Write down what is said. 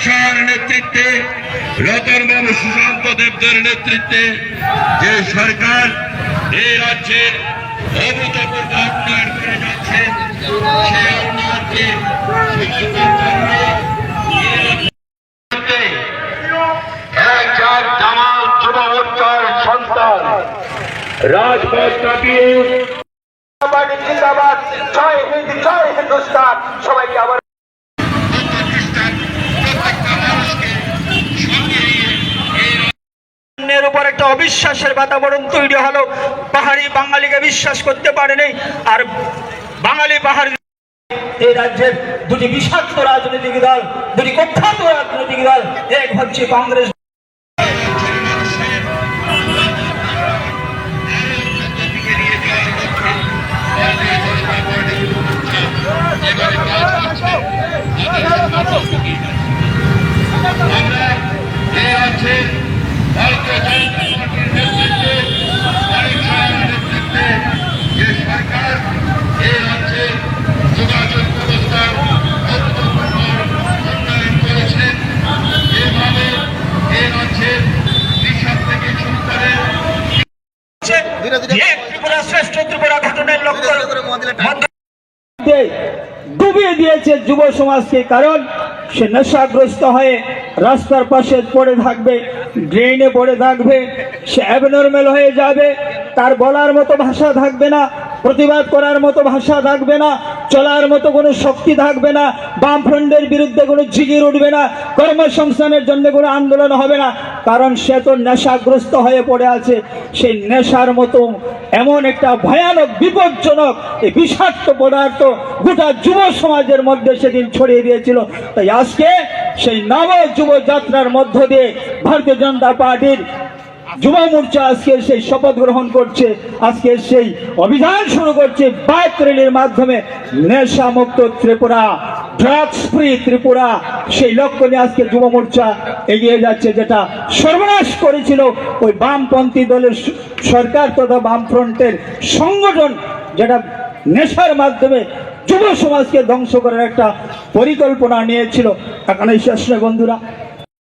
শাহর নেতৃত্বে, রতন বাবু সুশান্ত দেবদের নেতৃত্বে যে সরকার এই রাজ্যের অভূতপূর্ব উন্নয়ন করে যাচ্ছে, সেই উন্নয়নকে জামাত যুব মোর্চার সন্তান রাজপথ কাঁপিয়ে জিন্দাবাদ, জয় হিন্দ, জয় হিন্দুস্তান। সবাইকে আবার উপর একটা অবিশ্বাসের বাতাবরণ তৈরি হলো। পাহাড়ি বাঙালিকে বিশ্বাস করতে পারেনি, আর বাঙালি পাহাড়ি এই রাজ্যের দুটি বিষাক্ত রাজনৈতিক দল, দুটি কুখ্যাত রাজনৈতিক দল, এক হচ্ছে কংগ্রেস। শ্রেষ্ঠ ত্রিপুরা ঘটনার লক্ষ্য ডুবিয়ে দিয়েছে যুব সমাজকে। কারণ সে নেশাগ্রস্ত হয়ে রাস্তার পাশে পড়ে থাকবে, ড্রেনে পড়ে থাকবে, সে অ্যাবনর্মাল হয়ে যাবে, তার বলার মতো ভাষা থাকবে না, প্রতিবাদ করার মতো ভাষা থাকবে না, চলার মতো কোনো শক্তি থাকবে না, বামফ্রন্টের বিরুদ্ধে কোনো জিগির উঠবে না, কর্মসংস্থানের জন্য কোনো আন্দোলন হবে না। কারণ সে তো নেশাগ্রস্ত হয়ে পড়ে আছে। সেই নেশার মতো এমন একটা ভয়ানক বিপজ্জনক এই বিষাক্ত পদার্থ গোটা যুব সমাজের মধ্যে সেদিন ছড়িয়ে দিয়েছিল। তাই আজকে সেই নব যুব যাত্রার মধ্য দিয়ে ভারতীয় জনতা পার্টির যুব মোর্চা আজকে সেই শপথ গ্রহণ করছে, আজকে সেই অভিযান শুরু করছে বাইক র্যালির মাধ্যমে। নেশা মুক্ত ত্রিপুরা, ড্রাগস ফ্রি ত্রিপুরা, সেই লক্ষ্য নিয়ে আজকে যুব মোর্চা এগিয়ে যাচ্ছে। যেটা সর্বনাশ করেছিল ওই বামপন্থী দলের সরকার তথা বামফ্রন্টের সংগঠন, যেটা নেশার মাধ্যমে যুব সমাজকে ধ্বংস করার একটা পরিকল্পনা নিয়েছিল। এখানে শেষ নয় বন্ধুরা।